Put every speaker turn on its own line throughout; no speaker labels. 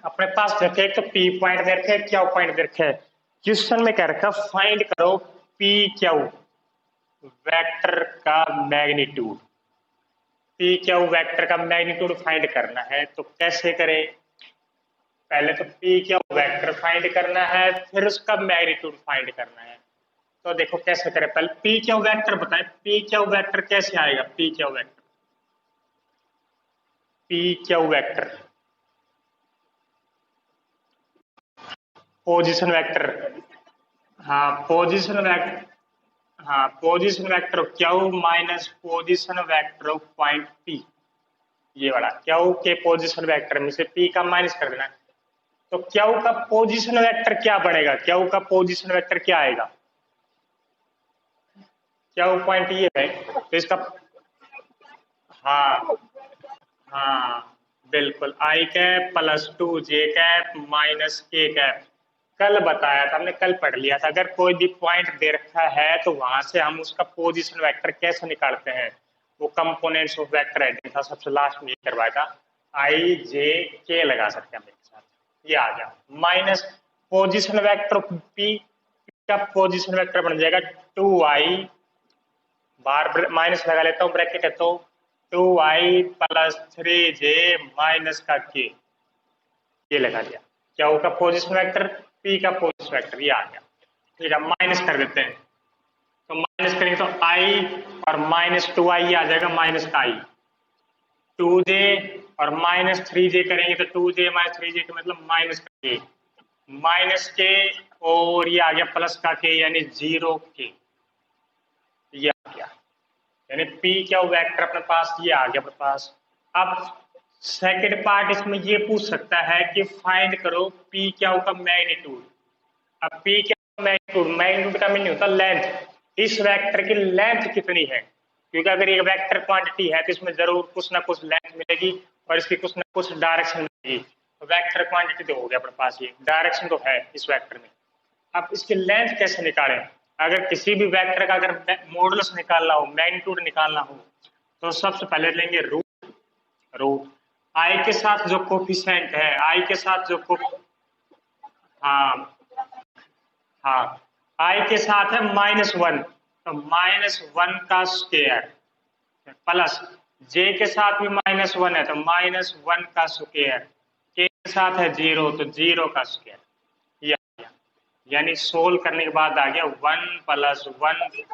अपने पास देखे एक तो पी पॉइंट दे रखे है, क्यू पॉइंट दे रखे है। क्वेश्चन में कह रखा फाइंड करो पी क्यू वेक्टर का मैग्नीट्यूड। पी क्यू वेक्टर का मैग्नीट्यूड फाइंड करना है तो कैसे करें? पहले तो पी क्यू वेक्टर फाइंड करना है, फिर उसका मैग्नीट्यूड फाइंड करना है। तो देखो कैसे करें, पहले पी क्यू वेक्टर बताएं। पी क्यू वेक्टर कैसे आएगा? P Q vector, P Q vector position vector. हाँ पोजीशन वेक्टर, हाँ position vector Q minus position vector of point P. ये वाला क्यू के पोजीशन वेक्टर में से पी का माइनस कर देना। तो क्यू का पोजीशन वेक्टर क्या बनेगा? क्यू का पोजीशन वेक्टर क्या आएगा? क्यू पॉइंट ये है तो इसका, हाँ हाँ बिल्कुल, आई कैप प्लस 2 जे कैप माइनस के कैप। कल बताया था हमने, कल पढ़ लिया था। अगर कोई भी पॉइंट दे रखा है तो वहां से हम उसका पोजीशन वेक्टर कैसे निकालते हैं, वो कंपोनेंट्स ऑफ वेक्टर एडिशन था, सबसे लास्ट में ये करवाया था। आई जे के लगा सकते हैं हम एक साथ, ये आ गया। माइनस पोजीशन वेक्टर पी का पोजीशन वेक्टर बन जाएगा 2i, बार माइनस लगा लेता हूँ, ब्रैकेट है तो 2i प्लस 3j माइनस का के, ये लगा दिया। क्या होगा पोजीशन वेक्टर? पी का पोजीशन वेक्टर ये आ गया। ठीक है, माइनस कर देते हैं। तो माइनस करेंगे तो आई और माइनस 2i आ जाएगा, माइनस का आई। 2j और माइनस 3j करेंगे तो 2j माइनस 3j का मतलब माइनस का के, माइनस के और ये आ गया प्लस का के यानी 0 के, ये आ गया। यानी पी क्या वेक्टर अपने पास ये आ गया अपने पास। अब सेकंड पार्ट इसमें ये पूछ सकता है कि फाइंड करो पी क्या का मैग्नीट्यूड। अब पी क्या मैग्नीट्यूड, मैग्नीट्यूड का मीनिंग होता है लेंथ। इस वेक्टर की लेंथ कितनी है, क्योंकि अगर ये वेक्टर क्वांटिटी है तो इसमें जरूर कुछ ना कुछ लेंथ मिलेगी और इसकी कुछ ना कुछ डायरेक्शन मिलेगी। तो वेक्टर क्वांटिटी तो हो गया अपने पास, ये डायरेक्शन तो है इस वेक्टर में। अब इसकी लेंथ कैसे निकालें? अगर किसी भी वेक्टर का अगर मॉडुलस निकालना हो, मैग्नीट्यूड निकालना हो, तो सबसे पहले लेंगे रूट। रूट आई के साथ जो कोफिशिएंट है, आई के साथ जो हाँ हाँ आई के साथ है -1, तो -1 का स्क्वायर प्लस जे के साथ भी -1 है तो -1 का स्क्वायर, के साथ है 0 तो 0 का स्क्वायर। यानी सोल्व करने के बाद आ गया 1 + 1।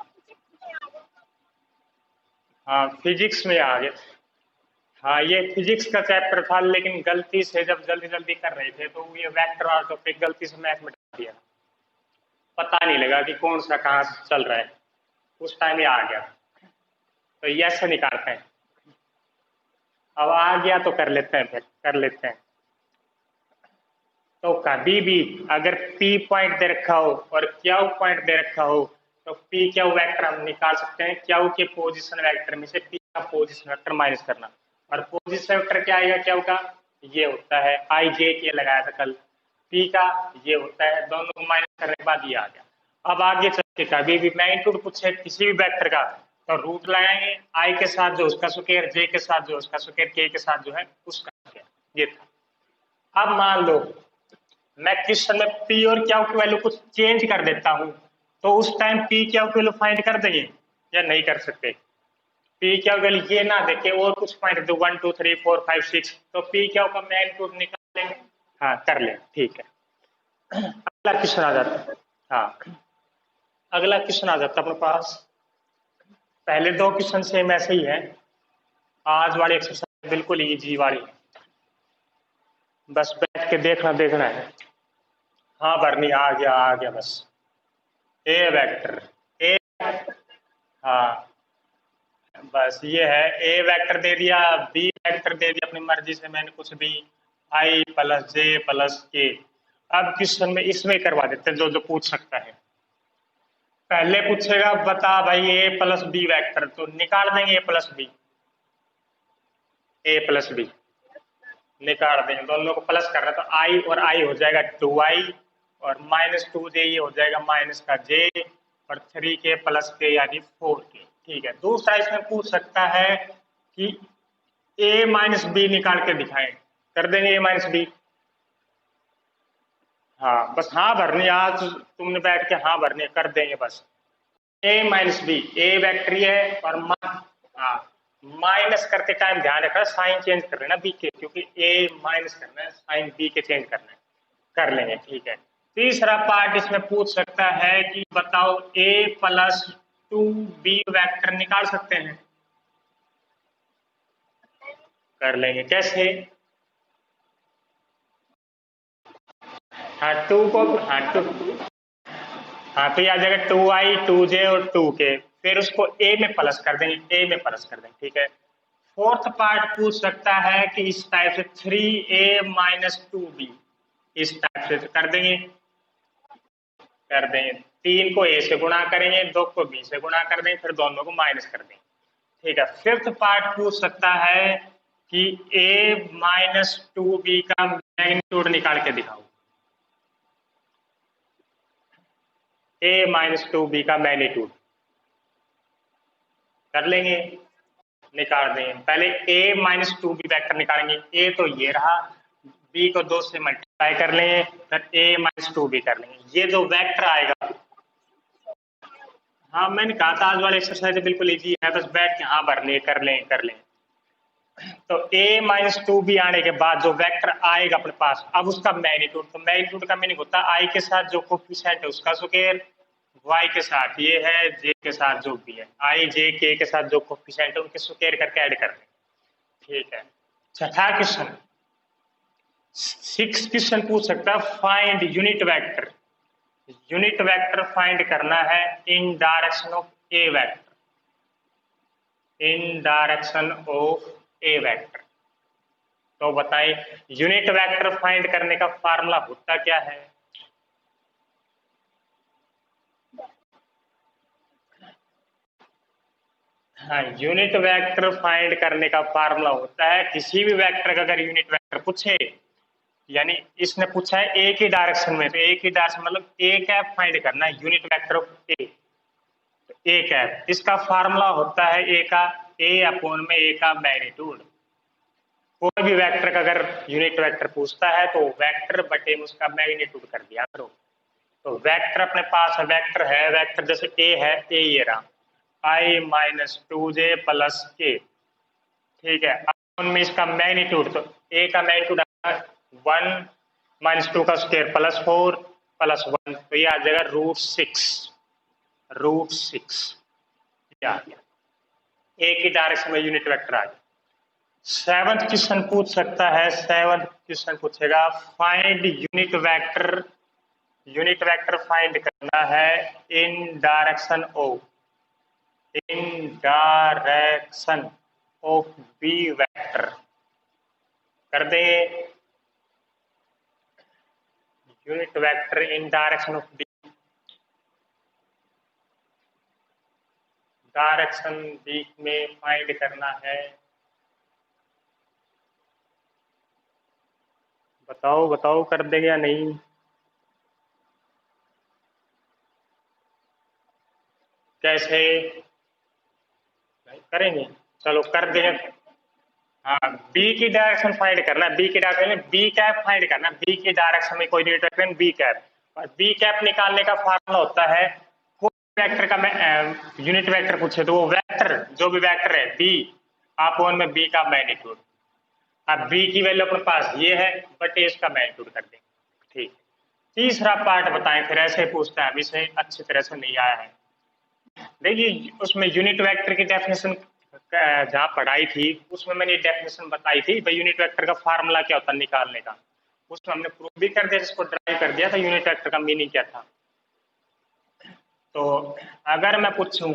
हाँ फिजिक्स में आ गया। हाँ ये फिजिक्स का चैप्टर था, लेकिन गलती से जब जल्दी जल्दी कर रहे थे तो ये वेक्टर वाला टॉपिक गलती से मैथ में डाल दिया, पता नहीं लगा कि कौन सा कहाँ से चल रहा है, उस टाइम ये आ गया। तो ये ऐसे निकालते हैं। अब आ गया तो कर लेते हैं, फिर कर लेते हैं। तो कभी भी अगर P पॉइंट दे रखा हो और Q पॉइंट दे रखा हो तो P Q वेक्टर हम निकाल सकते हैं। Q के पोजीशन वेक्टर में से P का पोजीशन वेक्टर माइनस करना, और पोजीशन वेक्टर क्या आएगा Q का? ये होता है I J के लगाया था कल। P का ये होता है, दोनों को माइनस करने के बाद ये आ गया। अब आगे चल के कभी भी मैग्नीट्यूड पूछे किसी भी वेक्टर का तो रूट लगाएंगे, I के साथ जो उसका स्क्वायर, J के साथ जो उसका स्क्वायर, K के साथ जो है उसका स्क्वायर, ये था। अब मान लो मैं क्वेश्चन में पी और क्यू की वैल्यू कुछ चेंज कर देता हूं, तो उस टाइम पी क्यू की वैल्यू फाइंड कर देंगे या नहीं कर सकते? पी क्यू की वैल्यू ये ना देके और कुछ पॉइंट दो 1 2 3 4 5 6, तो पी क्यू का मैग्नीट्यूड निकाल लेंगे। हाँ कर ले, ठीक है। अगला क्वेश्चन आ जाता है। हाँ अगला क्वेश्चन आ जाता है अपने पास। पहले दो क्वेश्चन सेम ऐसे ही है, आज वाली एक्सरसाइज बिल्कुल इजी वाली है, बस बैठ के देखना देखना है। हाँ बर्नी आ गया बस। ए वेक्टर, ए, हाँ बस ये है। ए वेक्टर दे दिया, बी वेक्टर दे दिया अपनी मर्जी से मैंने कुछ भी, आई प्लस जे प्लस के। अब क्वेश्चन में इसमें करवा देते हैं जो जो पूछ सकता है। पहले पूछेगा बता भाई ए प्लस बी वेक्टर, तो निकाल देंगे ए प्लस बी, ए प्लस बी निकाल देंगे, दोनों को प्लस कर रहा है तो आई और आई हो जाएगा 2i और -2j ये हो जाएगा माइनस का j और 3k प्लस के यानी 4k। ठीक है, दूसरा इसमें पूछ सकता है कि a - b निकाल के दिखाएं, कर देंगे a - b। हाँ बस हाँ भरनी, आज तुमने बैठ के हाँ भरनी कर देंगे बस। ए माइनस बी, ए वेक्टर है और हाँ माइनस करते टाइम ध्यान रखना साइन चेंज कर लेना बी के, क्योंकि ए माइनस करना है साइन बी के चेंज करना है, कर लेंगे ठीक है। तीसरा पार्ट इसमें पूछ सकता है कि बताओ ए प्लस टू बी वैक्टर निकाल सकते हैं, कर लेंगे कैसे। हाँ टू को हाँ टू, हाँ तो ये आ जाएगा टू आई टू जे और टू के, फिर उसको ए में प्लस कर देंगे, ए में प्लस कर देंगे ठीक है। फोर्थ पार्ट पूछ सकता है कि इस टाइप से three A minus to be, इस टाइप से तो कर देंगे, तीन को ए से गुणा करेंगे, दो को बी से गुणा कर देंगे, फिर दोनों को माइनस कर देंगे ठीक है। फिफ्थ पार्ट पूछ सकता है कि ए माइनस टू बी का मैग्नीट्यूड निकाल के दिखाओ, ए माइनस टू बी का मैग्नीट्यूड कर लेंगे, निकाल देंगे। पहले ए माइनस टू बी वैक्टर निकालेंगे, ए तो ये रहा, बी को दो से मल्टीप्लाई कर लेंगे, फिर ए माइनस टू बी कर लेंगे, ये जो वैक्टर आएगा। हाँ मैंने कहा था आज वाला एक्सरसाइज बिल्कुल इजी है, बस बैठ के हाँ भरने कर लें। तो a माइनस टू बी आने के बाद जो वेक्टर आएगा अपने पास, अब उसका मैग्नीट्यूड, तो मैग्नीट्यूड का मीनिंग होता है i के साथ जो कोफिशिएंट है उसका स्क्वायर, y के साथ ये है, j के साथ जो भी है, i j k के साथ जो कोफिशिएंट है उनके स्क्वायर करके ऐड कर दें ठीक है। छठा क्वेश्चन, सिक्स क्वेश्चन पूछ सकता है find unit vector, unit vector find करना है in direction of A vector, in direction of A vector. तो बताइए यूनिट वेक्टर फाइंड करने का फार्मूला होता क्या है। हाँ यूनिट वेक्टर फाइंड करने का फार्मूला होता है, किसी भी वेक्टर का अगर यूनिट वेक्टर पूछे, यानी इसने पूछा है ए की डायरेक्शन में, तो ए की डायरेक्शन मतलब ए कैप फाइंड करना है, यूनिट वेक्टर ऑफ ए, तो ए कैप, इसका फार्मूला होता है ए का, ए अपॉन में ए का मैग्नीट्यूड। कोई भी वेक्टर का अगर यूनिट वेक्टर पूछता है तो वेक्टर बटे में उसका मैग्नीट्यूड कर दिया करो। तो वेक्टर अपने पास है, वेक्टर जैसे ए है, ए ये रहा आई माइनस टू जे प्लस के ठीक है। अब उनमें इसका मैग्नीट्यूड, तो ए का मैग्नीट्यूड वन माइनस टू का square plus four plus one, तो ये आ जाएगा रूट सिक्स, रूट सिक्स आ गया, ए की डायरेक्शन में यूनिट वेक्टर आ गया। सेवंथ क्वेश्चन पूछ सकता है, सेवंथ क्वेश्चन पूछेगा find unit vector, unit vector find करना है in direction of, in direction of B vector, कर देंगे unit vector in direction of B, direction B में फाइंड करना है, बताओ बताओ कर देंगे या नहीं। कैसे करेंगे, चलो कर देंगे। हाँ बी की डायरेक्शन फाइंड करना, बी की डायरेक्शन बी कैप फाइंड करना, बी की डायरेक्शन में कोई डायरेक्शन बी कैप, और बी कैप निकालने का फार्मूला होता है, कोई वेक्टर का मैं यूनिट वेक्टर पूछे तो वो वेक्टर जो भी वेक्टर है बी आप वन में बी का मैग्नीट्यूड, अब बी की वैल्यू अपने पास ये है बट इसका मैग्नीट्यूड कर देंगे ठीक। तीसरा पार्ट बताएं, फिर ऐसे पूछता है, अभी से अच्छी तरह से नहीं आया है। देखिए उसमें यूनिट वेक्टर की डेफिनेशन जहाँ पढ़ाई थी उसमें मैंने डेफिनेशन बताई थी भाई यूनिट वेक्टर का फार्मूला क्या होता है निकालने का, उसमें हमने प्रूव भी कर दिया, जिसको ड्राइव कर दिया था यूनिट वेक्टर का मीनिंग क्या था। तो अगर मैं पूछूं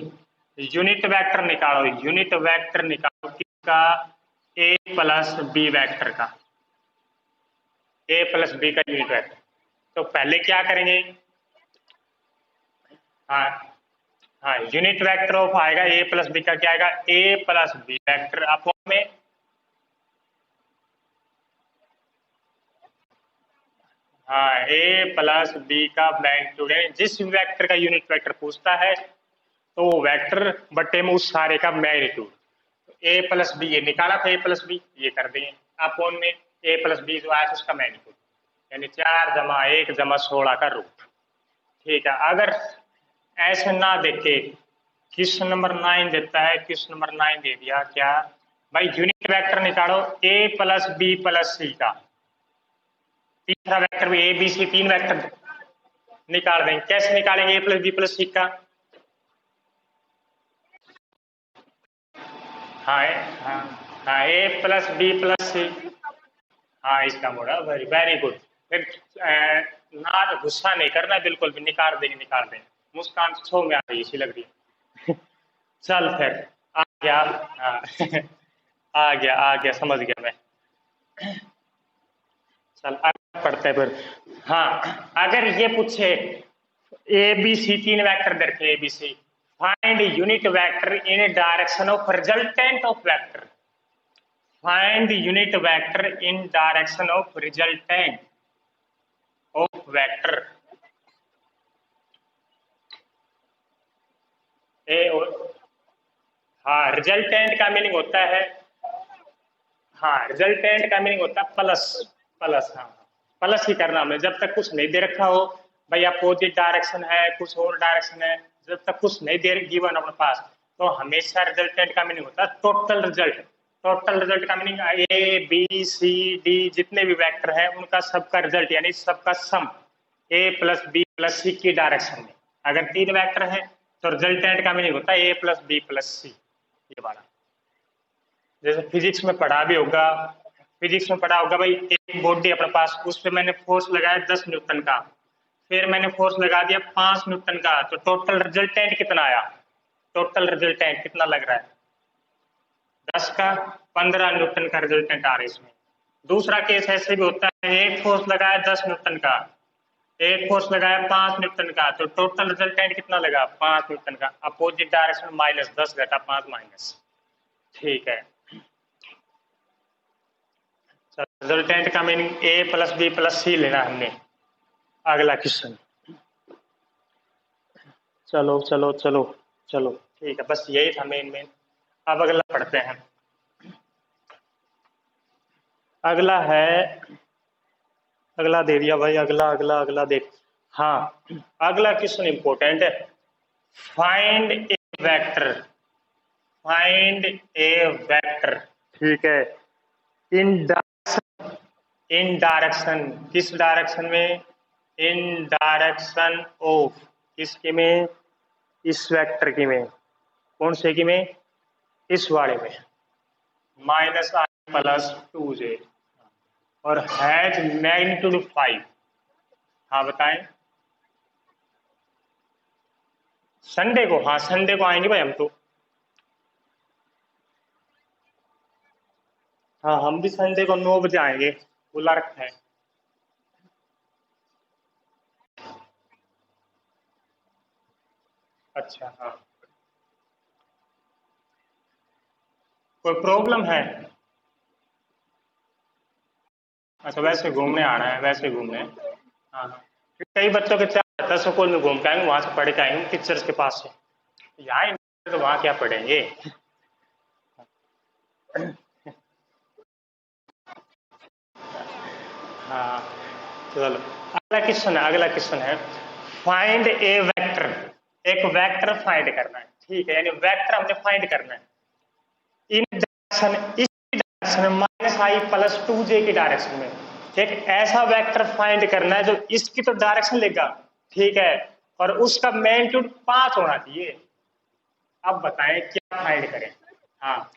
यूनिट वेक्टर निकालो, यूनिट वेक्टर निकालो किसका, ए प्लस बी वेक्टर का, ए प्लस बी का यूनिट वेक्टर, तो पहले क्या करेंगे, हाँ हाँ यूनिट वेक्टर ऑफ आएगा ए प्लस बी का क्या आएगा, ए प्लस बी वेक्टर अपॉन में, हाँ ए प्लस बी का मैग्नीट्यूड है, जिस वेक्टर का यूनिट वेक्टर पूछता है तो वो वेक्टर बटे में उस सारे का मैग्नीट्यूड, ए प्लस बी ये निकाला था, ए प्लस बी ये कर देंगे अपॉन में ए प्लस बी जो आया था उसका मैग्नीट्यूड, यानी 4 + 1 + 16 का रूट। ठीक है, अगर ऐसे ना देखे, क्वेश्चन नंबर 9 देता है, क्वेश्चन नंबर 9 दे दिया क्या भाई, यूनिट वेक्टर निकालो a + b + c का। तीसरा वेक्टर भी a b c, 3 वेक्टर निकाल देंगे। कैसे निकालेंगे a + b + c का? हाँ हाँ हाँ, a + b + c। हाँ, इसका मोड़ा, वेरी वेरी गुड। फिर ना गुस्सा नहीं करना बिल्कुल भी, निकाल देंगे निकाल देंगे। मुस्कान छो में आ रही इसी लग रही है। चल फिर आ गया। हाँ आ गया, समझ गया मैं। चल आगे पढ़ते हैं फिर। हाँ, अगर ये पूछे ए बी सी, 3 वेक्टर दे रखे A B C, find unit vector in direction of resultant of vector. Find unit vector in direction of resultant of vector. A हाँ, रिजल्टेंट का मीनिंग होता है, हाँ रिजल्टेंट का मीनिंग होता है प्लस। प्लस, हाँ प्लस ही करना हमें, जब तक कुछ नहीं दे रखा हो भाई, अपोजिट डायरेक्शन है, कुछ और डायरेक्शन है, जब तक कुछ नहीं दे गिवन अपने पास, तो हमेशा रिजल्टेंट का मीनिंग होता है टोटल रिजल्ट। टोटल रिजल्ट का meaning A B C D, जितने भी वेक्टर हैं उनका सबका रिजल्ट, यानी सबका सम a + b + c की डायरेक्शन में। अगर 3 वेक्टर है तो रिजल्टेंट का मीनिंग होता है a + b + c। ये वाला जैसे फिजिक्स में पढ़ा भी होगा, फिजिक्स में पढ़ा होगा भाई, एक बॉडी अपने पास, उस पर मैंने फोर्स लगाया 10 न्यूटन का, फिर मैंने फोर्स लगा दिया 5 न्यूटन का, तो टोटल रिजल्टेंट कितना आया? टोटल रिजल्टेंट कितना लग रहा है? 10 का 15 न्यूटन का रिजल्टेंट आ रहा है इसमें। दूसरा केस ऐसे भी होता है, एक फोर्स लगाया 10 न्यूटन का, एक फोर्स लगाया 5 न्यूटन का, तो टोटल रिजल्टेंट कितना लगा? 5 न्यूटन का। अपोजिट डायरेक्शन -10 घटा 5 माइनस। ठीक है, रिजल्टेंट का मीनिंग a + b + c लेना हमने। अगला क्वेश्चन, चलो चलो चलो चलो, ठीक है, बस यही था मेन। अब अगला पढ़ते हैं। अगला है, अगला दे दिया भाई, अगला अगला अगला देख। हाँ, अगला क्वेश्चन इंपॉर्टेंट है। फाइंड ए वेक्टर, फाइंड ए वेक्टर। ठीक है, इन इन डायरेक्शन, किस डायरेक्शन में? इन डायरेक्शन ऑफ, किसके में? इस वेक्टर की में। कौन से की में? इस वाले में, -i + 2j, और हैज मैग्नीट्यूड 5। हाँ बताएं। संडे को, हाँ संडे को आएंगे भाई हम तो। हाँ, हम भी संडे को 9 बजे आएंगे, बुला रखा है। अच्छा, हाँ, कोई प्रॉब्लम है? अच्छा, वैसे घूमने आना है, वैसे घूमने। हाँ, कई बच्चों के चाह रहता है स्कूल में घूम के आएंगे, वहां से पढ़ के आएंगे टीचर्स के पास से। यहाँ तो वहां क्या पढ़ेंगे? हाँ, चलो अगला क्वेश्चन है, अगला क्वेश्चन है, फाइंड ए वेक्टर। एक वेक्टर फाइंड करना है, ठीक है, यानी वेक्टर हमने फाइंड करना है इन डायरेक्शन, इस डायरेक्शन में -i + 2j की डायरेक्शन में। एक ऐसा वेक्टर फाइंड करना है जो इसकी तो डायरेक्शन लेगा, ठीक है, और उसका मैग्नीट्यूड 5 होना चाहिए। अब बताएं क्या फाइंड करें? हाँ,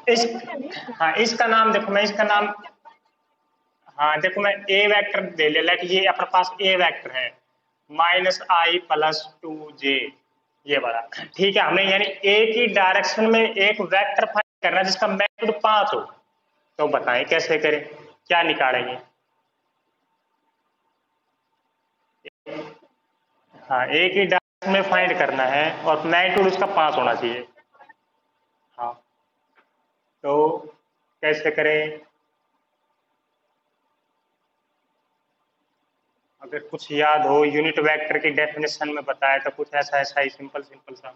इस हाँ इसका नाम देखो, मैं इसका नाम, हाँ देखो मैं ए वेक्टर दे ले, लाइक ये अपने पास ए वेक्टर है -i + 2j, ये वाला। ठीक है, हमें यानी ए की डायरेक्शन में एक वेक्टर फाइंड करना है जिसका मैग्नीट्यूड 5 हो। तो बताएं कैसे करें, क्या निकालेंगे? हाँ, ए की डायरेक्शन में फाइंड करना है और मैग्नीट्यूड उसका 5 होना चाहिए। हाँ, तो कैसे करें? अगर कुछ याद हो, यूनिट वेक्टर की डेफिनेशन में बताया तो कुछ ऐसा ऐसा ही सिंपल सिंपल सा।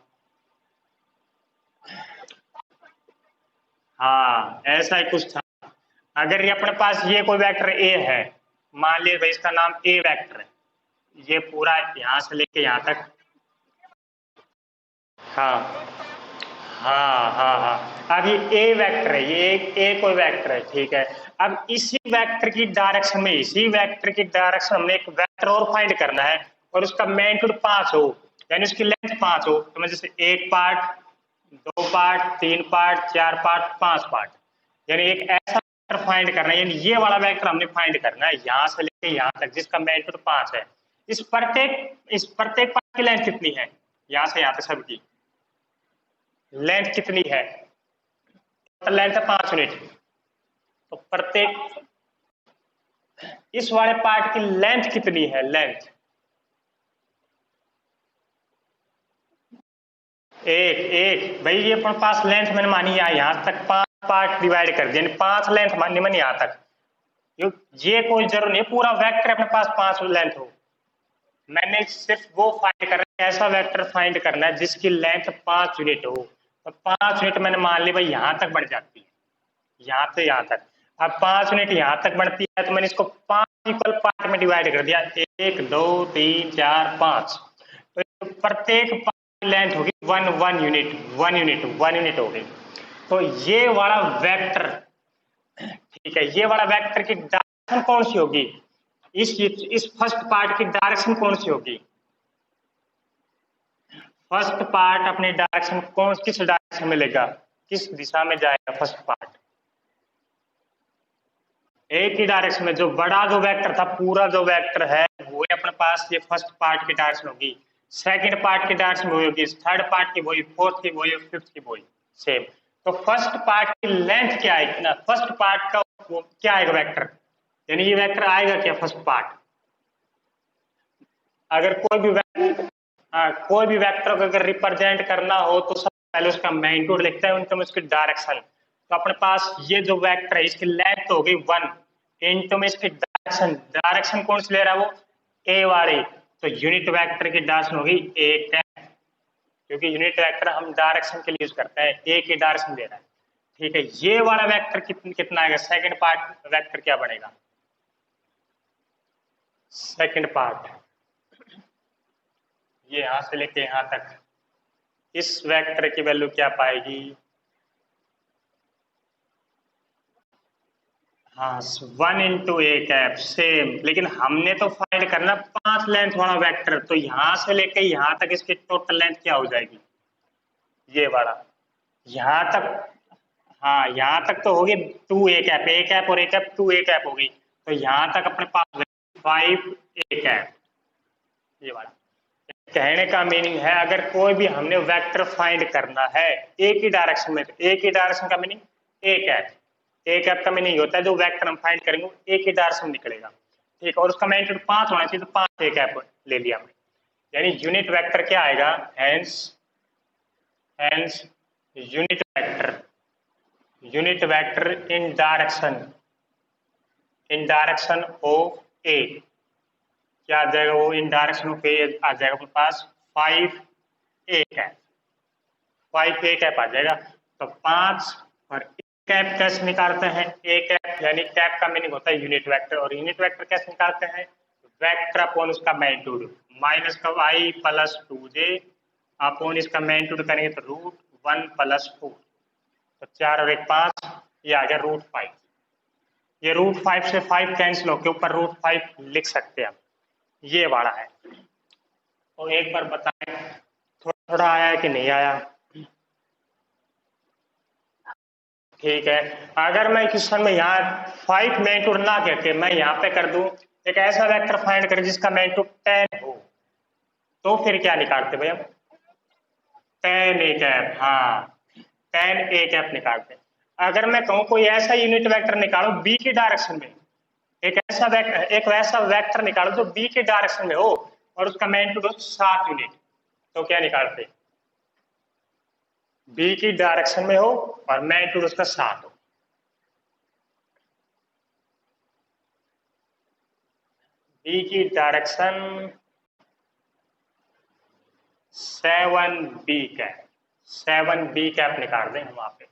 हाँ, ऐसा ही कुछ था। अगर ये अपने पास ये कोई वेक्टर ए है, मान लीजिए भाई इसका नाम ए वेक्टर है, ये पूरा यहां से लेके यहां तक। हाँ हाँ, अब ये ए वेक्टर है, ये ए कोई वेक्टर है, ठीक है। अब इसी वेक्टर की डायरेक्शन में, इसी वेक्टर की डायरेक्शन हमने एक वेक्टर और फाइंड करना है, और उसका मैग्नीट्यूड 5 हो, यानी उसकी लेंथ 5 हो। तो मैं जैसे 1 part, 2 part, 3 part, 4 part, 5 part, यानी एक ऐसा वेक्टर फाइंड करना है, यानी ये वाला वेक्टर हमने फाइंड करना है यहां से लेके यहां तक, जिसका मैग्नीट्यूड 5 है। इस प्रत्येक पार्ट की लेंथ कितनी है, यहां से यहां तक सबकी लेंथ कितनी है? टोटल लेंथ है 5 यूनिट। तो प्रत्येक इस वाले पार्ट की लेंथ कितनी है? लेंथ एक एक भाई, ये अपने पास लेंथ मैंने मानी है यहां तक 5 पार्ट डिवाइड कर दिया, 5 लेंथ मानी मैंने यहां तक। ये कोई जरूर नहीं पूरा वेक्टर अपने पास 5 लेंथ हो, मैंने सिर्फ वो फाइंड करना है, ऐसा वेक्टर फाइंड करना है जिसकी लेंथ 5 यूनिट हो। तो 5 यूनिट मैंने मान ली भाई यहां तक बढ़ जाती है, यहाँ से यहाँ तक। अब 5 यूनिट यहाँ तक बढ़ती है, तो मैंने इसको 5 इक्वल पार्ट में डिवाइड कर दिया, 1 2 3 4 5। तो प्रत्येक पार्ट की लेंथ होगी 1 यूनिट, 1 यूनिट होगी। तो ये वाला वेक्टर, ठीक है, ये वाला वेक्टर की डायरेक्शन कौन सी होगी? इस फर्स्ट पार्ट की डायरेक्शन कौन सी होगी? फर्स्ट पार्ट अपनी डायरेक्शन किस डायरेक्शन में लेगा, किस दिशा में जाएगा फर्स्ट पार्ट? एक ही डायरेक्शन में। जो बड़ा जो वेक्टर था, पूरा जो वेक्टर है वो अपने पास ये फर्स्ट पार्ट की डायरेक्शन होगी, सेकंड पार्ट की डायरेक्शन वही होगी, थर्ड पार्ट की वही, फोर्थ की वही, फिफ्थ की वही, सेम। तो फर्स्ट पार्ट की लेंथ क्या आएगी ना, फर्स्ट पार्ट का वो क्या आएगा वेक्टर, यानी ये वेक्टर आएगा क्या फर्स्ट पार्ट? अगर कोई भी वेक्टर को अगर रिप्रेजेंट करना हो तो सबसे पहले उसका मैग्नीट्यूड लिखते हैं, उनके में उसकी डायरेक्शन। तो अपने पास ये जो वेक्टर है इसकी लेंथ तो होगी 1, इनटू में इसकी डायरेक्शन, डायरेक्शन कौन सी ले रहा है वो, ए वाली। तो यूनिट वेक्टर की डायरेक्शन होगी ए कैप, क्योंकि यूनिट वेक्टर हम डायरेक्शन के लिए यूज करते हैं, ए की डायरेक्शन दे रहा है, ठीक है। ये वाला वेक्टर कितना आएगा, सेकंड पार्ट वेक्टर क्या बनेगा? सेकंड पार्ट ये यहां से लेके यहां तक, इस वेक्टर की वैल्यू क्या पाएगी? हाँ, 1 × A कैप, सेम। लेकिन हमने तो फाइंड करना 5 लेंथ वाला वेक्टर, तो यहां से लेके यहां तक इसकी टोटल लेंथ क्या हो जाएगी? ये वाला यहां तक, हाँ यहां तक तो होगी 2 A कैप, ए कैप और ए कैप 2 A कैप होगी। तो यहां तक अपने पास 5 A कैप, ये वाला। कहने का मीनिंग है अगर कोई भी हमने वेक्टर फाइंड करना है एक ही डायरेक्शन में, तो एक ही डायरेक्शन का meaning A cap, A cap का मीनिंग होता है जो वेक्टर हम फाइंड करेंगे एक ही डायरेक्शन में निकलेगा, ठीक है। और उसका मैग्नीट्यूड 5 होना चाहिए, तो 5 ए कैप ले लिया हमने, यानी यूनिट वेक्टर क्या आएगा, hence hence unit vector in direction of A, क्या आ जाएगा वो, इन डायरेक्शन ऑफ ए आ जाएगा अपने पास 5 A कैप, 5 A कैप आ जाएगा। तो 5 और ए कैप कैसे निकालते हैं, ए कैप यानी कैप का मीनिंग होता है यूनिट वेक्टर, और यूनिट वेक्टर कैसे निकालते हैं, वेक्टर अपॉन उसका मैग्नीट्यूड, माइनस का i प्लस 2j अपॉन इसका मैग्नीट्यूड करेंगे तो √1 + 4, तो 4 और 1 5, ये आ गया √5। ये √5 से 5 कैंसिल होकर ऊपर √5 लिख सकते हैं हम, ये वाला है। तो एक बार बताएं थोड़ा थोड़ा आया है कि नहीं आया? ठीक है, अगर मैं क्वेश्चन में यहाँ 5 मैग्नीट्यूड ना कहते, मैं यहाँ पे कर दूं एक ऐसा वेक्टर फाइंड करें जिसका मैग्नीट्यूड 10 हो, तो फिर क्या निकालते भैया, 10 A कैप, हाँ 10 A कैप निकालते। अगर मैं कहूँ कोई ऐसा यूनिट वेक्टर निकालो बी की डायरेक्शन में, एक वैसा वेक्टर निकालो जो बी की डायरेक्शन में हो और उसका मैग्नीट्यूड हो 7 यूनिट, तो क्या निकालते, बी की डायरेक्शन में हो और मैग्नीट्यूड उसका 7 हो। बी की डायरेक्शन 7 B कैप निकाल दें हम वहां पे।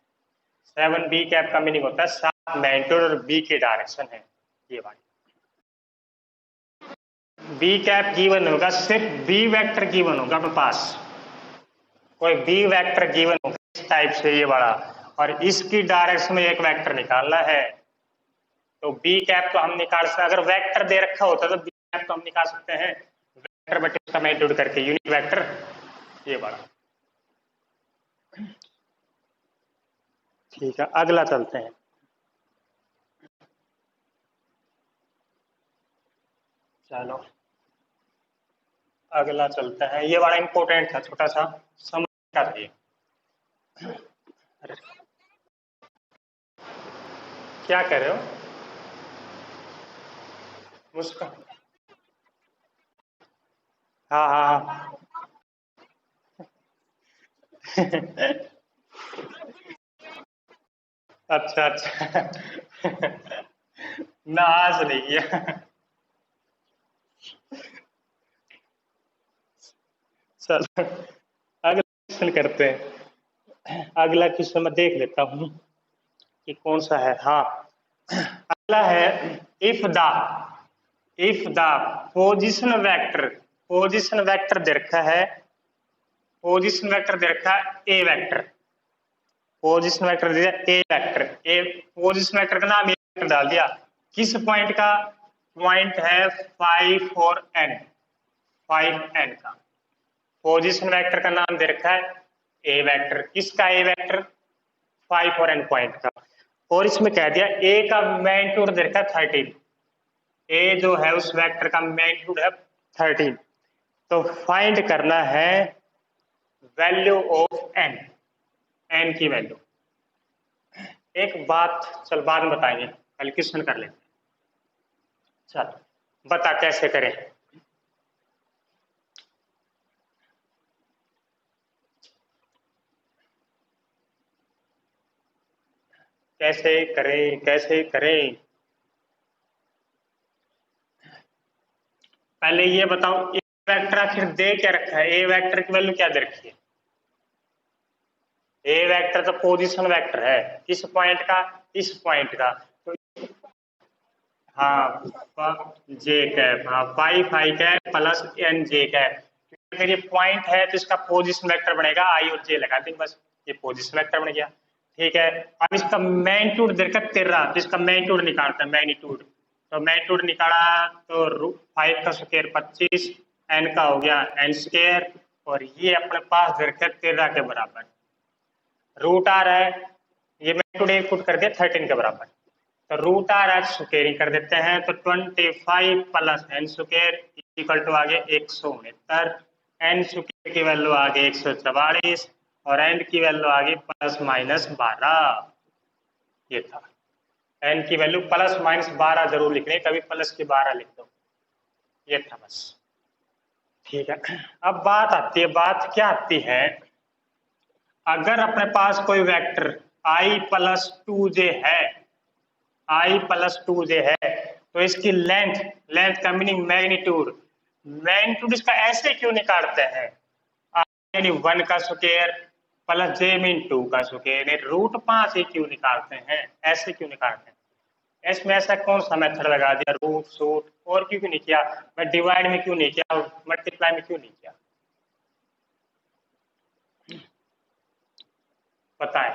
7 B कैप का मीनिंग होता है 7 मैग्नीट्यूड और बी की डायरेक्शन है ये वाली। बी कैप गिवन होगा, सिर्फ बी वेक्टर गिवन होगा अपने पास, कोई बी वेक्टर गिवन होगा इस टाइप से ये वाला, और इसकी डायरेक्शन में एक वेक्टर निकालना है। तो बी कैप तो हम निकाल सकते, अगर वेक्टर दे रखा होता तो बी कैप तो हम निकाल सकते हैं वेक्टर बटे उसका मैग्नीट्यूड करके, यूनिट वेक्टर ये वाला। ठीक है, अगला चलते हैं। चलो अगला चलता है, ये बड़ा इंपॉर्टेंट था, छोटा सा समझ कर दिए। क्या कह रहे हो? मुस्कान, हाँ हाँ हाँ। अच्छा अच्छा। ना आज नहीं किया। चलो अगला क्वेश्चन करते हैं। अगला क्वेश्चन मैं देख लेता हूँ कि कौन सा है। हाँ, अगला है, if the if the position vector दे रखा है, पोजीशन वेक्टर दे रखा है ए वेक्टर, पोजीशन वेक्टर दे दिया A vector, A position vector का नाम ए वेक्टर डाल दिया, किस पॉइंट का? पॉइंट है 5 और n, 5n का। पोजीशन वेक्टर का नाम दे रखा है ए वेक्टर, किसका ए वेक्टर? 5 और n पॉइंट का। और इसमें कह दिया ए का मैग्नीट्यूड दे रखा है 13, ए जो है उस वेक्टर का मैग्नीट्यूड है 13। तो फाइंड करना है वैल्यू ऑफ एन, एन की वैल्यू। एक बात चल बाद में बताएंगे, पहले क्वेश्चन कर लेते हैं। चल बता कैसे करें। कैसे करें कैसे करें, पहले ये बताओ ए वेक्टर आखिर दे क्या रखा है, ए वेक्टर की वैल्यू क्या दे रखी है? ए वेक्टर तो पोजीशन वेक्टर है, किस पॉइंट का? इस पॉइंट का। तो हाँ जे कैप, हाँ five I cap plus N J cap, अगर ये पॉइंट है तो इसका पोजीशन वेक्टर बनेगा, आई और जे लगा देंगे बस, ये पोजीशन वेक्टर बन गया। ठीक है, अब इसका मैग्नीट्यूड देखकर 13, तो इसका मैग्नीट्यूड निकालते हैं, मैग्नीट्यूड। तो मैग्नीट्यूड निकाला तो 5 का स्क्वायर 25, एन का हो गया एन स्क्वायर, और ये अपने पास देखकर 13 के बराबर, रूट आ रहा है, ये मैग्नीट्यूड एक फुट कर दिया 13 के बराबर, तो रूट आर एच स्क्वेयरिंग कर देते हैं, तो 25 plus N square equal to आ गया 169, एन स्क्वेयर की वैल्यू आ गई 144, और एन की वैल्यू आ गई प्लस माइनस 12। ये था एन की वैल्यू प्लस माइनस 12 जरूर लिख रहे, कभी प्लस की 12 लिख दो, ये था बस। ठीक है, अब बात आती है, बात क्या आती है, अगर अपने पास कोई वेक्टर i प्लस 2j है, i प्लस 2j है, तो इसकी लेंथ, लेंथ का मीनिंग मैग्नीट्यूड, मैग्नीट्यूड इसका ऐसे क्यों निकालते हैं, यानी 1 का स्क्वायर प्लस j मीन 2 का स्क्वायर, रूट 5 ही क्यों निकालते हैं, ऐसे क्यों निकालते हैं? इसमें ऐसा कौन सा मेथड लगा दिया, रूट शूट, और क्यों नहीं किया, मैं डिवाइड में क्यों नहीं किया, मल्टीप्लाई में क्यों नहीं किया, बताएं।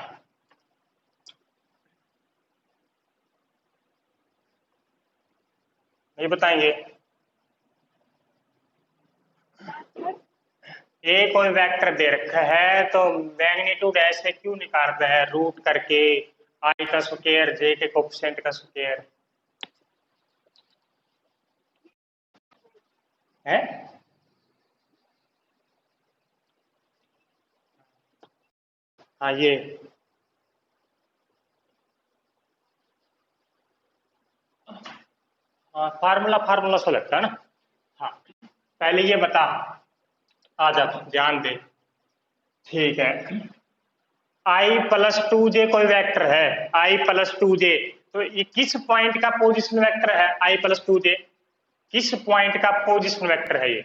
नहीं बताएंगे? ए कोई वेक्टर दे रखा है तो मैग्नीट्यूड ऐसे क्यों निकालते हैं, रूट करके, आई का स्क्वायर जे के कोफिशिएंट का स्क्वायर है। हाँ ये फार्मूला, फार्मूला सा लगता है ना। हाँ पहले ये बता, आ जा ध्यान दे। ठीक है, आई प्लस 2j कोई वेक्टर है, आई प्लस 2j, तो ये किस पॉइंट का पोजीशन वेक्टर है, आई प्लस 2j किस पॉइंट का पोजीशन वेक्टर है, ये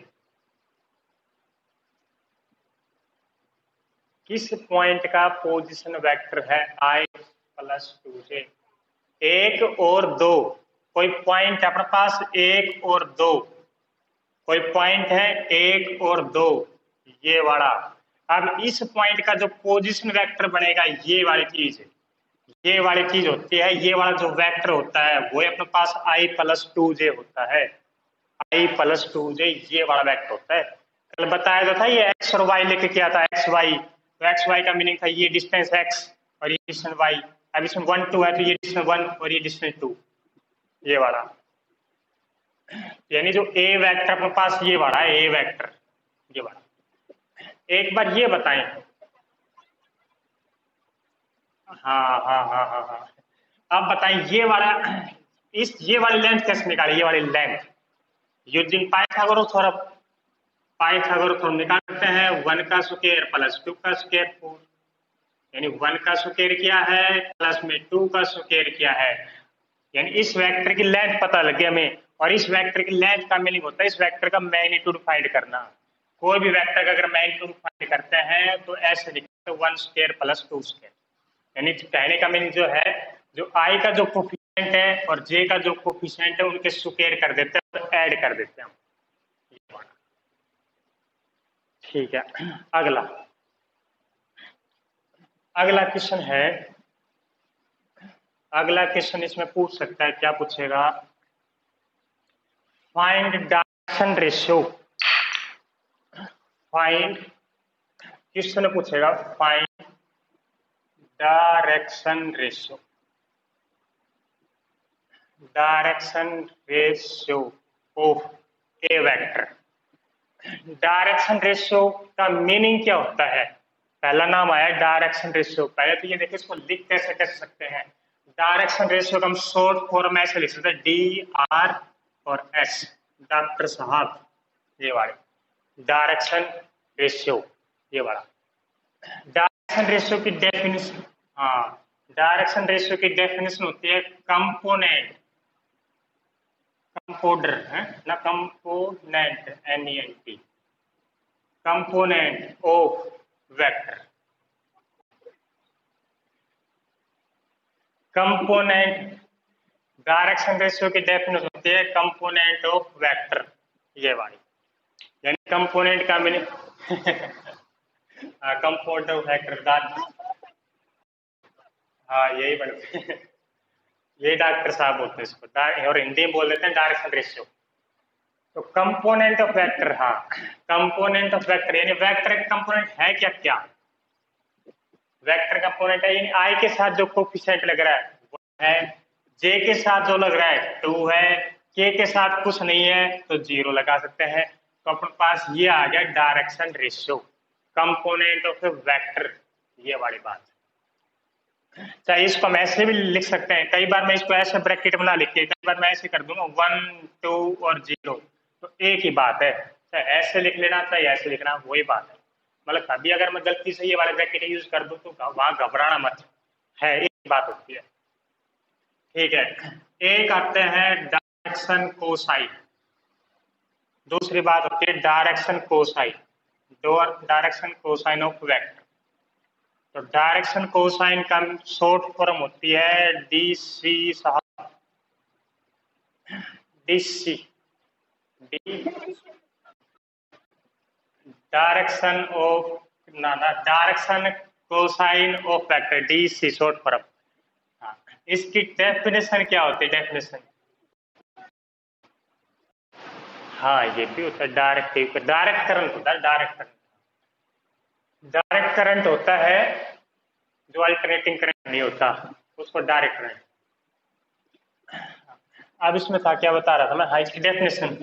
किस पॉइंट का पोजीशन वेक्टर है, आई प्लस 2j? एक और दो, कोई पॉइंट अपने पास एक और दो, कोई पॉइंट है एक और दो, ये वाला। अब इस पॉइंट का जो पोजीशन वेक्टर बनेगा, ये वाली चीज, ये वाली चीज होती है, ये वाला जो वेक्टर होता है वो अपने पास i+2j होता है, i+2j, ये वाला वेक्टर होता है। कल बताया तो था ये एक्स और वाई लेके क्या था, एक्स वाई, तो एक्स वाई का मीनिंग था ये डिस्टेंस एक्स और ये डिस्टेंस वाई। अब इसमें 1 2 है तो ये डिस्टेंस 1 और ये डिस्टेंस 2, ये वाला। यानी जो ए वेक्टर अपने पास ये वाला है, ए वेक्टर ये वाला। एक बार ये बताएं, हाँ हाँ हाँ हाँ हाँ, अब बताएं ये वाला, इस ये वाली लेंथ कैसे निकाले, ये वाली लेंथ यूजिंग पाइथागोरस, पाइथागोरस निकाल सकते हैं। 1 का स्क्वायर प्लस 2 का स्क्वायर 4, यानी 1 का स्क्वायर क्या है प्लस में 2 का स्क्वायर क्या है, यानी इस वेक्टर की लेंथ पता लग गया हमें। और इस वेक्टर की लेंथ का मीनिंग होता है इस वेक्टर का मैग्नीट्यूड फाइंड करना। कोई भी वेक्टर का अगर मैग्नीट्यूड फाइंड करते हैं तो ऐसे लिखते हैं 1 स्क्वायर प्लस 2 स्क्वायर, यानी कहने का मीनिंग जो है, जो आई का जो कोफिशिएंट है और जे का जो कोफिशिएंट है उनके स्क्वायर कर देते हैं और ऐड कर देते हैं। ठीक है, अगला अगला क्वेश्चन है, अगला क्वेश्चन इसमें पूछ सकता है, क्या पूछेगा, find direction ratio. Find, question पूछेगा find direction ratio, direction ratio of A vector. Direction ratio का मीनिंग क्या होता है, पहला नाम आया डायरेक्शन रेशियो। पहले तो ये देखिए इसको लिख कैसे कर सकते हैं, डायरेक्शन रेशियो का हम शॉर्ट फॉर्म में ऐसे लिख सकते हैं DR और S, डॉक्टर साहब, ये वाले डायरेक्शन रेशियो, ये वाला। डायरेक्शन रेशियो की डेफिनेशन, हाँ, डायरेक्शन रेशियो की डेफिनेशन होती है कंपोनेंट, कंपोडर है ना, component NENT, component of vector, component. Direction ratio की डेफिनेशन होती है कंपोनेंट ऑफ वेक्टर, ये वाली, यानी कंपोनेंट का मीनिंग कंपोनेंट ऑफ वेक्टर, हाँ यही बनते हैं, यही डॉक्टर साहब बोलते हैं इसको, और हिंदी में बोल देते हैं डायरेक्शन रेशियो। तो कंपोनेंट ऑफ वेक्टर, हाँ, कंपोनेंट ऑफ वेक्टर यानी वेक्टर का कंपोनेंट है क्या, क्या वेक्टर कंपोनेंट है, यानी आई के साथ जो कोफिशिएंट लग रहा है वो है, जे के साथ जो लग रहा है 2 है, के साथ कुछ नहीं है तो 0 लगा सकते हैं। तो अपने पास ये आ गया direction ratio, component of vector, ये वाली बात। चाहे इसको हम ऐसे भी लिख सकते हैं, कई बार मैं इसको ऐसे ब्रैकेट बना लिख के, कई बार मैं ऐसे कर दूंगा 1 2 और 0, तो एक ही बात है, चाहे ऐसे लिख लेना चाहे ऐसे लिखना, वही बात है। मतलब कभी अगर मैं गलती से ये वाले ब्रैकेट यूज कर दूं तो वहां घबराना मत, है एक बात होती है। ठीक है, एक आते हैं डायरेक्शन कोसाइन, दूसरी बात होती है direction cosine, direction cosine of vector. तो डायरेक्शन कोसाइन का शॉर्ट फॉर्म होती है DC साहब, DC, डी, डायरेक्शन ऑफ, ना ना, direction cosine of vector, DC short form. हाँ, इसकी डेफिनेशन क्या होती है, डेफिनेशन, हाँ ये भी होता है डायरेक्ट, डायरेक्ट करंट होता है, डायरेक्ट करंट, डायरेक्ट करंट होता है जो अल्टरनेटिंग करंट नहीं होता, उसको डायरेक्ट करंट। अब इसमें था, क्या बता रहा था मैं, हाँ इसकी डेफिनेशन,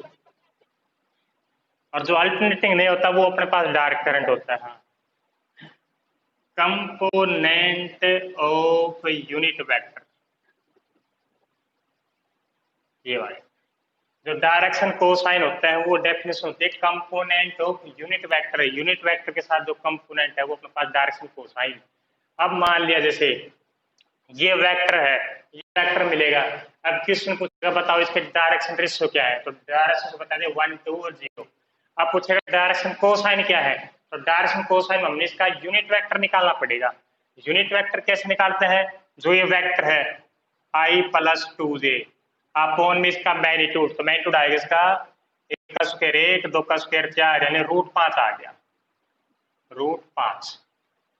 और जो अल्टरनेटिंग नहीं होता वो अपने पास डायरेक्ट करंट होता है। हाँ, कंपोनेंट ऑफ यूनिट वेक्टर, ये वाले जो डायरेक्शन कोसाइन होता है वो डेफिनेशन होती है कंपोनेंट ऑफ यूनिट वेक्टर है, यूनिट वेक्टर के साथ जो कंपोनेंट है वो अपने पास डायरेक्शन कोसाइन। अब मान लिया जैसे ये वेक्टर है, ये वेक्टर मिलेगा, अब क्वेश्चन पूछेगा बताओ इसके डायरेक्शन रेशियो क्या है, तो डायरेक्शन को बता दें 1 2 और 0। अब पूछेगा डायरेक्शन कोसाइन क्या है, तो डायरेक्शन कोसाइन हमने इसका यूनिट वेक्टर निकालना पड़ेगा। यूनिट वेक्टर कैसे निकालते हैं, जो ये वेक्टर है आई प्लस 2j अपॉन में इसका मैग्नीट्यूड, तो मैग्नीट्यूड आएगा इसका 1 का स्क्वायर 1, 2 का स्क्वायर 4, यानी √5 आ गया, √5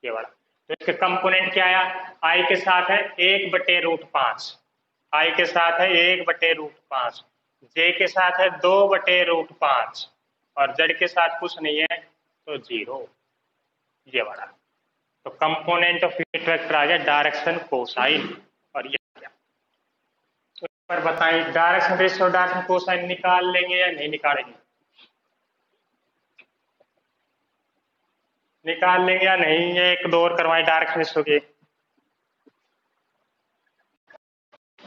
ये वाला। तो इसके कंपोनेंट क्या आया, आई के साथ है 1/√5, आई के साथ है 1/√5, जे के साथ है 2/√5 और जेड के साथ कुछ नहीं है तो 0, ये वाला। तो कंपोनेंट ऑफ यूनिट वेक्टर आ गया डायरेक्शन कोसाइन, और ये आ गया। तो इस पर बताएं डायरेक्शन रेशियो और डायरेक्शन कोसाइन निकाल लेंगे या नहीं निकालेंगे, निकाल लेंगे या नहीं, ये एक दो और करवाएं डायरेक्शन रेशियो के।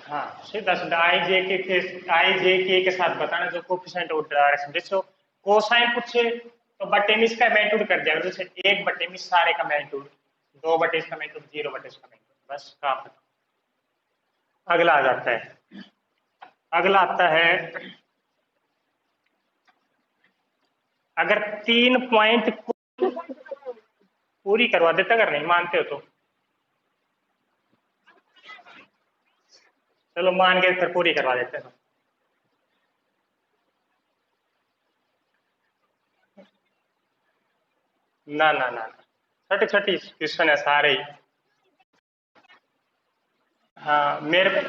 हाँ सीधा सीधा आई जे के साथ बताना जो coefficient of direction ratio. Cosine पूछे तो बटे में इसका मैग्नीट्यूड कर दिया, जैसे 1/में सारे का मैग्नीट्यूड, 2/, इसका मैग्नीट्यूड 0/, इसका मैग्नीट्यूड, बस काम खत्म। अगला आ जाता है, अगला आता है अगर 3 पॉइंट पूरी करवा देता, अगर नहीं मानते हो तो चलो मान के फिर पूरी करवा देते हैं। ना ना ना, छोटी छोटी क्वेश्चन है सारे ही। हाँ मेरे,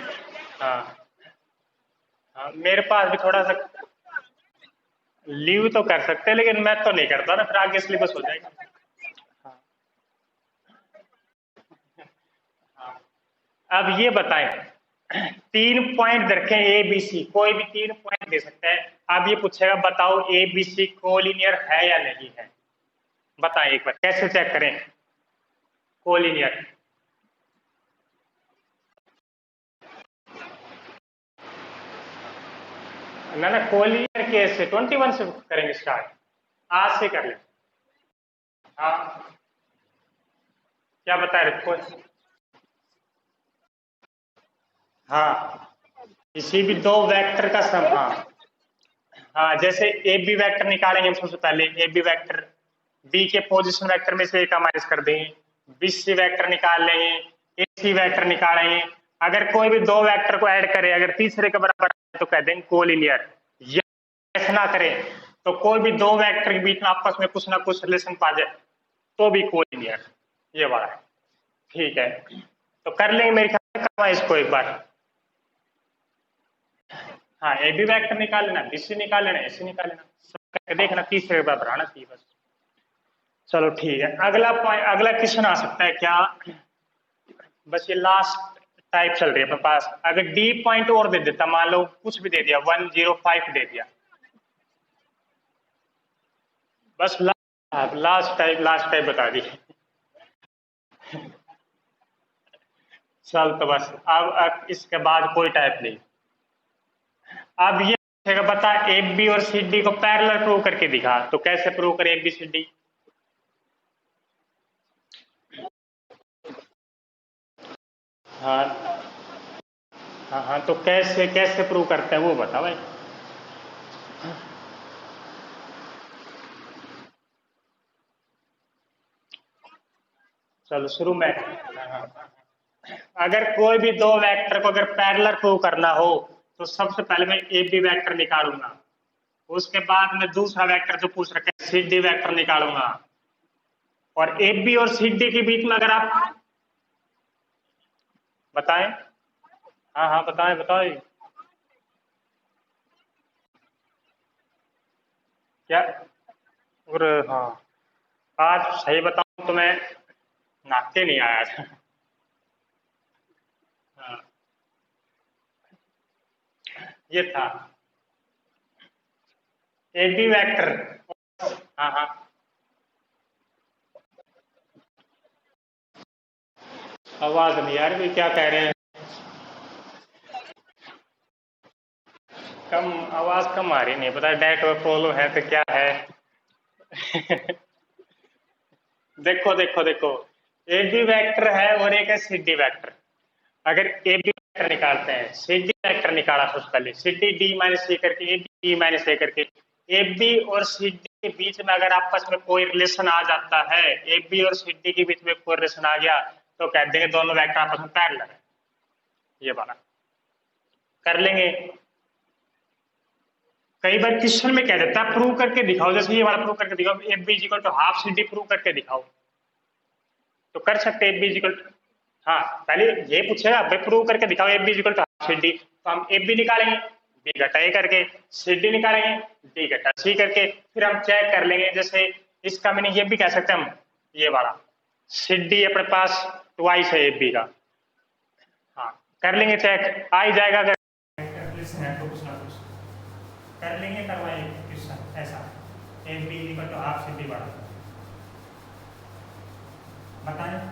हाँ हाँ मेरे पास भी थोड़ा सा लीव तो कर सकते हैं, लेकिन मैं तो नहीं करता ना, फिर आगे सिलेबस हो जाएगा। हाँ, हाँ। अब ये बताएं 3 पॉइंट रखें ए बी सी, कोई भी 3 पॉइंट दे सकता है। अब ये पूछेगा बताओ ए बी सी कोलिनियर है या नहीं है, बताएं एक बार कैसे चेक करें कोलिनियर। ना ना कोलिनियर कैसे, 21 से करेंगे स्टार्ट, आज से कर ले। हाँ क्या बता रहे थे, हाँ किसी भी दो वेक्टर का सम, हाँ हाँ जैसे ए बी वेक्टर निकालेंगे हम सबसे पहले, ए बी वेक्टर बी के पोजीशन वेक्टर में से ए का माइनस कर देंगे, बी सी वेक्टर निकाल लेंगे, ए सी वेक्टर निकालेंगे। अगर कोई भी दो वेक्टर को ऐड करे, अगर तीसरे के बराबर है तो कह देंगे कोलिनियर। या ऐसा ना करें तो कोई भी दो वेक्टर के बीच में आपस में कुछ ना कुछ रिलेशन पा जाए तो भी कोलिनियर, ये वाला है। ठीक है तो कर लेंगे मेरे ख्याल से, करवा इसको एक बार। हाँ ए बी वेक्टर निकाल लेना, बी सी निकाल लेना, ए सी निकाल लेना, सब करके देखना तीसरे के बराबर आना चाहिए बस। चलो ठीक है, अगला पॉइंट, अगला क्वेश्चन आ सकता है क्या, बस ये लास्ट टाइप चल रही है अपने पास। अगर डी पॉइंट और दे देता, मान लो कुछ भी दे दिया 105 दे दिया, बस लास्ट टाइप बता दी। चल तो बस अब इसके बाद कोई टाइप नहीं। अब ये पूछेगा बता ए बी और सी डी को पैरेलल प्रूव करके दिखा, तो कैसे प्रूव करें ए बी सी डी। हाँ हाँ हाँ तो कैसे कैसे प्रूव करते हैं वो बता भाई। चलो शुरू में, अगर कोई भी दो वेक्टर को अगर पैरेलल प्रूव करना हो तो सबसे पहले मैं ए बी वेक्टर निकालूंगा, उसके बाद मैं दूसरा वेक्टर जो पूछ रखे हैं सी डी वेक्टर निकालूंगा, और ए बी और सी डी के बीच में अगर आप बताएं, हाँ हाँ बताएं बताएं क्या। और हाँ आज सही बताऊं तो मैं नाते नहीं आया था। हाँ, ये था ए बी वेक्टर। हाँ हाँ आवाज नहीं यार, भी क्या कह रहे हैं, कम आवाज कम आ रही, नहीं पता नेटवर्क प्रॉब्लम है तो क्या है। देखो देखो देखो ए बी वेक्टर है और एक है सी डी वेक्टर। अगर ए बी वेक्टर निकालते हैं, सी डी वेक्टर निकाला सबसे पहले, सी डी डी माइनस सी करके, ए बी डी माइनस ए करके, ए बी और सी डी के बीच में अगर आपस में कोई रिलेशन आ जाता है, ए बी और सी डी के बीच में कोई रिलेशन आ गया तो कह देंगे दोनों वेक्टर आपस में पैरेलल है। ये वाला कर लेंगे। कई बार क्वेश्चन में कह देता है प्रूव करके दिखाओ, जैसे ये वाला प्रूव करके दिखाओ, F B equal to half C D prove करके दिखाओ, तो कर सकते हैं एफ बी इक्वल टू, हाँ पहले ये पूछेगा भाई प्रूव करके दिखाओ F B equal to half C D, तो हम एफ बी निकालेंगे बी घटा ए करके, सी डी निकालेंगे डी घटा सी करके, फिर हम चेक कर लेंगे। जैसे इसका मीनिंग ये भी कह सकते हैं हम, ये वाला सी डी अपने पास ट्वाइस है एफ बी का, हाँ कर लेंगे चेक, आ ही जाएगा। अगर कुछ ना कुछ कर लेंगे, करवाएंगे क्वेश्चन ऐसा, F B equal to half C D वाला, बताएं।